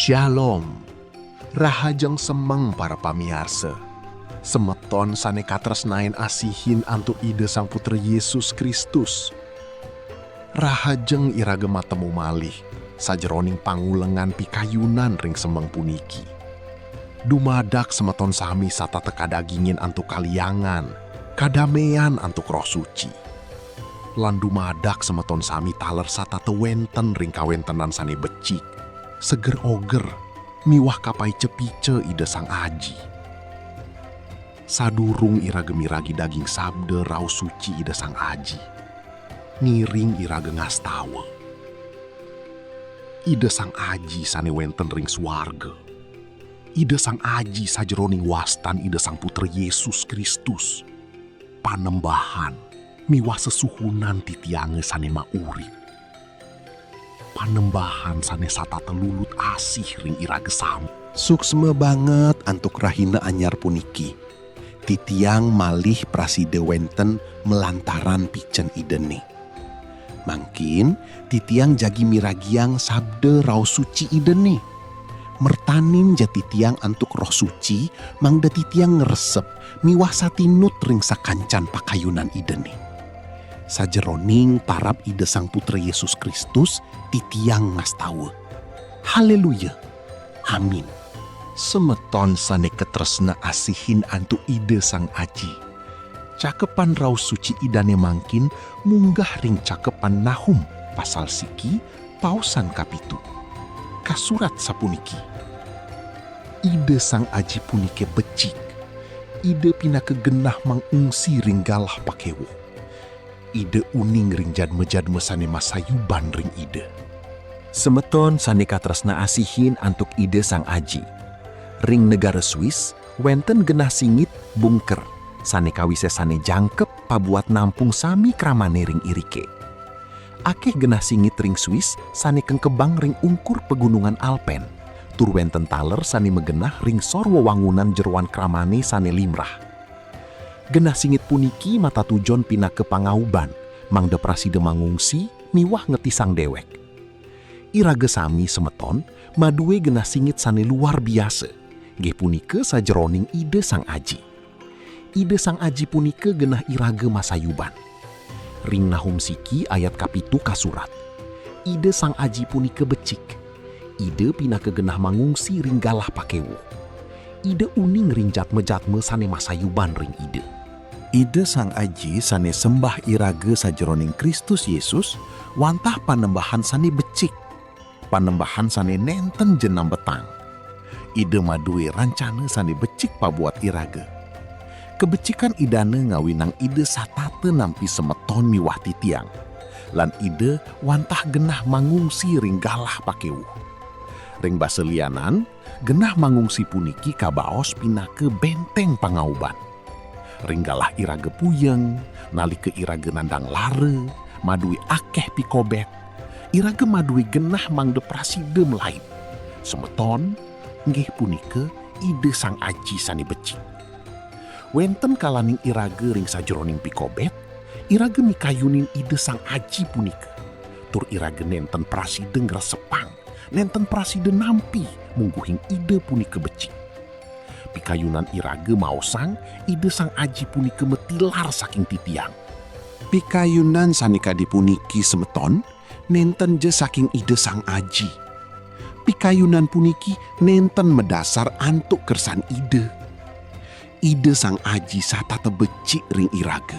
Shalom, rahajeng semeng para pamiarsa. Semeton sane katresnain asihin antuk ide Sang Putra Yesus Kristus. Rahajeng irage matemu malih, sajeroning pangulengan pikayunan ring semeng puniki. Dumadak semeton sami sata teka dagingin antuk kaliangan, kadamean antuk roh suci. Lan dumadak semeton sami taler sata tewenten ring kawentenan sane becik, seger oger, miwah kapai cepice ide Sang Aji. Sadurung irage miragi daging sabde rau suci ide Sang Aji, ngiring irage ngastawa. Ide Sang Aji sane wenten ring swarga. Ide Sang Aji sajeroning wastan ide Sang Putra Yesus Kristus. Panembahan miwah sesuhunan titiange sane maurip. Panembahan sane sata telulut asih ring irage sami. Suksme banget antuk rahina anyar puniki. Titiang malih praside wenten melantaran picen idene. Mangkin titiang jagi miragiang sabde rau suci idene. Mertanin jati tiang antuk roh suci, mangda titiang ngeresep miwah satinut ring sakancan pakayunan idene. Sajeroning parab ide Sang Putra Yesus Kristus titiang ngastawa. Haleluya. Amin. Semeton sane ketresna asihin antuk ide Sang Aji. Cakepan rau suci idane mangkin munggah ring cakepan Nahum pasal siki pausan kapitu. Kasurat sapuniki. Ide Sang Aji punike becik. Ide pinake genah mangungsi ring galah pakewo. Ide uning ring jadme-jadme sane masayuban ring ide. Semeton sane katresna asihin antuk ide Sang Aji. Ring negara Swiss, wenten genah singit bunker, sane kawise sane jangkep pabuat nampung sami kramane ring irike. Akeh genah singit ring Swiss sane kengkebang ring ungkur pegunungan Alpen. Tur wenten taler sane megenah ring sor wewangunan jeroan kramane sane limrah. Genah singit puniki mata tujon pinake pangauban, mangda praside mangungsi miwah ngetisang dewek. Irage sami semeton maduwe genah singit sane luar biasa. Nggih punike sajeroning ide Sang Aji. Ide Sang Aji punike genah irage masayuban. Ring Nahum siki ayat kapitu kasurat. Ide Sang Aji punike becik. Ide pinake genah mangungsi ring galah pakewo. Ide uning ring jatme-jatme sane masayuban ring ide. Ide Sang Aji sane sembah irage sajeroning Kristus Yesus wantah panembahan sane becik. Panembahan sane nenten jenam betang. Ide maduwe rancana sane becik pabuat irage. Kebecikan idane ngawinang ide satate nampi semeton miwah titiang. Lan ide wantah genah mangungsi ring galah pakewu. Ring basa lianan, genah mangungsi puniki kabaos pinake benteng pangauban. Ring galah irage puyeng, nalike irage nandang lare, maduwe akeh pikobet. Irage maduwe genah mangde praside melaib. Semeton, nggih punike ide Sang Aji sane becik. Wenten kalaning irage ring sajeroning pikobet, irage mikayunin ide Sang Aji punike. Tur irage nenten praside ngresepang, nenten praside nampi mungguhing ide punike becik. Pikayunan irage maosang ide Sang Aji punike metilar saking titiang. Pikayunan sanika dipuniki semeton nenten je saking ide Sang Aji. Pikayunan puniki nenten medasar antuk kersan ide. Ide Sang Aji sata tebecik ring irage.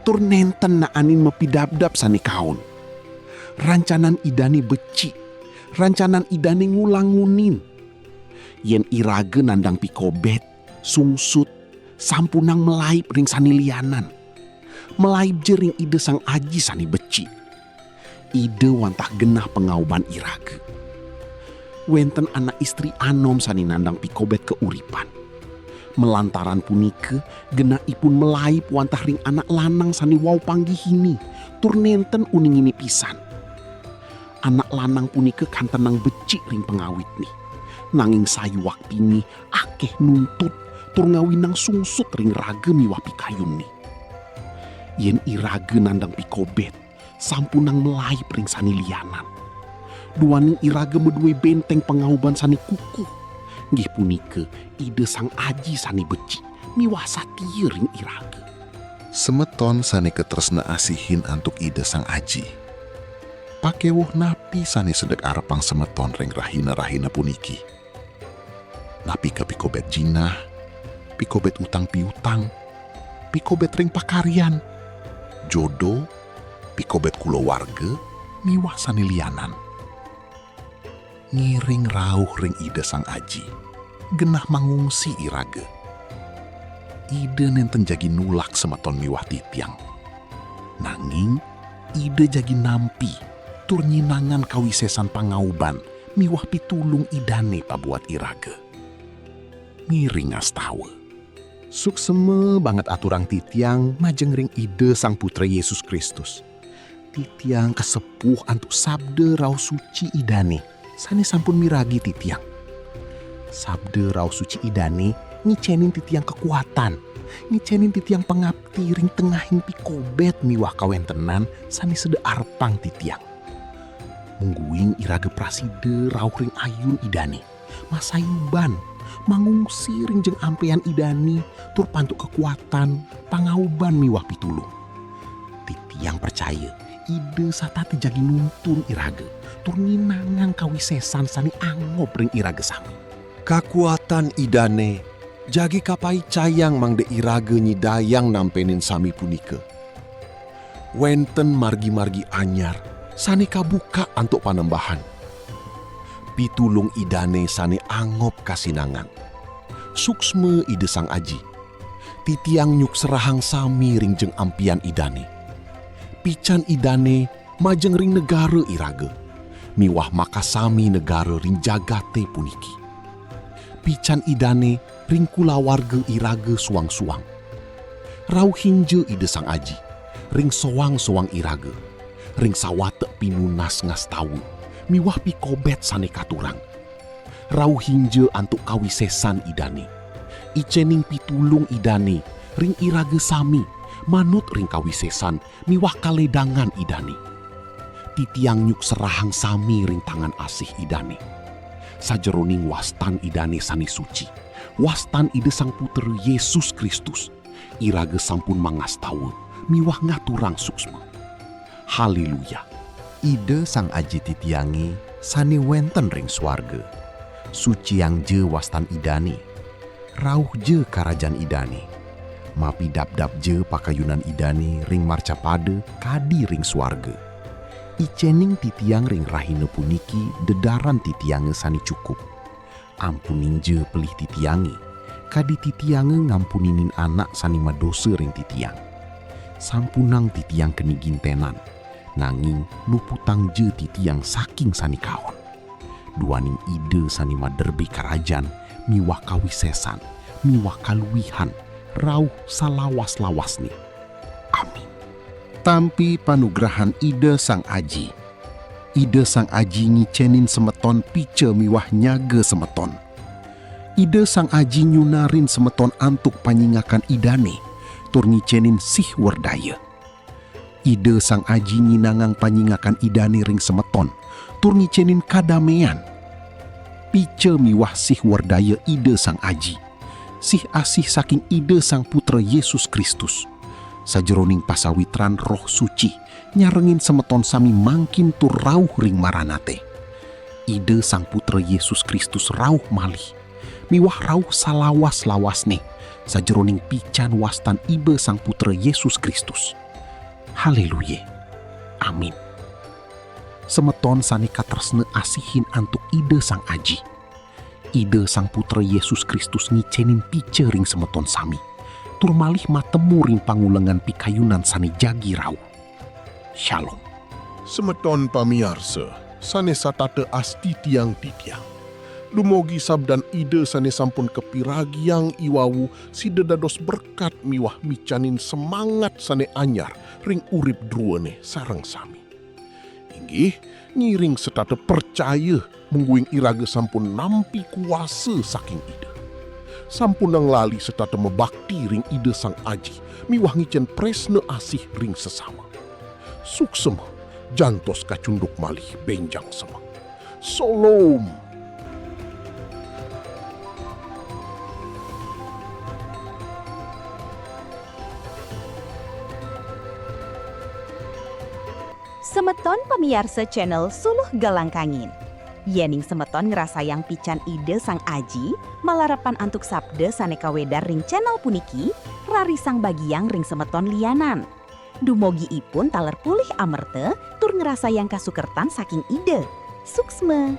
Tur nenten naanin mepidabdab sane kaon. Rancanan idane becik. Rancanan idane ngulangunin. Yen irage nandang pikobet, sungsut, sampunang melaib ring sane lianan. Melaib je ring ide Sang Aji sane becik. Ide wantah genah pengauban irage. Wenten anak istri anom sani nandang pikobet keuripan. Melantaran punike genah ipun melaib wantah ring anak lanang sani wau panggihini. Tur nenten uningini pisan. Anak lanang punike kantenang becik ring pengawit nih. Nanging sayu waktini akeh nuntut tur ngawinang sungsut ring rage miwah pikayun nih. Yen irage nandang pikobet sampunang melaib ring sani lianan. duaning iraga medue benteng pangauban sani kuku. Nggih punika ide sang aji sani beci miwah satia ring iraga. Semeton sane ketresna asihin antuk ide sang aji. Pakewuh napi sane sedek arepang semeton ring rahina-rahina puniki. Napi ke pikobet jinah, pikobet utang piutang, pikobet ring pakarian, jodoh, pikobet kulawarga, miwah sane lianan. Ngiring rauh ring ide sang aji, genah mangungsi iraga. Ide nenten jagi nulak semeton miwah titiang. Nanging, ide jagi nampi, tur nyinangan kawisesan pangauban, miwah pitulung idane pabuat iraga. Miring astawa. Sukseme banget aturang titiang majeng ring ide sang putra Yesus Kristus. Titiang kesepuh antuk sabda rau suci idane, sane sampun miragi titiang. Sabda rau suci idane ngicenin titiang kekuatan, ngicenin titiang pengabdi ring tengahing pikobet miwah kawentenan sane sede arpang titiang. Mungguing iraga praside rauh ring ayun idane, masayuban, mangungsi ring jeng ampean idani tur pantuk kekuatan pangauban miwah pitulung. Titiang percaya ide satati jagi nuntun iraga tur nginangan kawisesan sani angop ring iraga sami. Kakuatan idane jagi kapai cayang mangde iraga nyidayang nampenin sami punika. Wenten margi-margi anyar sane kabuka antuk panembahan. Pitulung idane sane angop kasinangan. Suksme ide sang aji. Titiang nyuk serahang sami ring jeng ampian idane. Pican idane majeng ring negara iraga. Miwah makasami negara ring jagate puniki. Pican idane ring kulawarga iraga suang-suang. Rau hinje ide sang aji. Ring soang-soang iraga. Ring sawate pinunas ngastawu. Miwah pikobet sane katurang. Rau hinje antuk kawisesan idane. Icening pitulung idane ring iraga sami manut ring kawisesan miwah kaledangan idane. Titiang nyuk serahang sami ring tangan asih idane. Sajeroning wastan idane sane suci, wastan ide sang puter Yesus Kristus, iraga sampun mangastawa miwah ngaturang suksma. Haleluya. Ide sang aji titiangi sane wenten ring swarga. Suci yang je wastan idane. Rauh je karajan idane. Mapi dap-dap je pakayunan idane ring marcapade kadi ring swarga. Icening titiang ring rahina puniki dedaran titiange sani cukup. Ampuning je pelih titiange. Kadi titiange ngampuninin anak sani madosa ring titiang. Sampunang titiang keni gintenan. Nanging luputang je titiang saking sani kaon. Duaning ide sani maderbi karajan, miwah kawisesan, miwah kaluwihan, rauh salawas-lawas ni. Amin. Tampi panugrahan ide sang aji. Ide sang aji ngicenin semeton pice miwah nyaga semeton. Ide sang aji nyunarin semeton antuk panyingakan idane, tur ngicenin sih werdaya. Ide sang aji nyinangang panyingakan idane ring semeton, tur ngicenin kadamean. Pice miwah sih werdaya ide sang aji. Sih asih saking ide sang putra Yesus Kristus. Sajeroning pasawitran roh suci, nyarengin semeton sami mangkin tur rauh ring maranate. Ide sang putra Yesus Kristus rauh malih. Miwah rauh salawas-lawas nih, sajeroning pican wastan ibe sang putra Yesus Kristus. Haleluya. Amin. Semeton sani katresne asihin antuk ide sang aji. Ide sang putra Yesus Kristus ngicenin pice ring semeton sami. Tur malih matemu ring pangulengan pikayunan sani jagi rauh. Shalom. Semeton pamiarsa, sane satate asti tiang-titiang. Dumogi sabdan ide sane sampun kepiragiang iwawu sida dados berkat miwah micanin semangat sane anyar ring urip druene sareng sami. Inggih ngiring setate percaya mungguing iraga sampun nampi kuasa saking ide. Sampunang lali setate mebakti ring ide sang aji miwah ngicen presne asih ring sesama. Suksema jantos kacunduk malih benjang semang. Solom. Semeton pemiarsa channel Suluh Galangkangin. Yening semeton ngerasa yang pican ide sang Aji, malarapan antuk sabda saneka wedar ring channel puniki, rarisang bagiang ring semeton lianan. Dumogi ipun taler pulih amerte, tur ngerasa yang kasukertan saking ide. Suksme.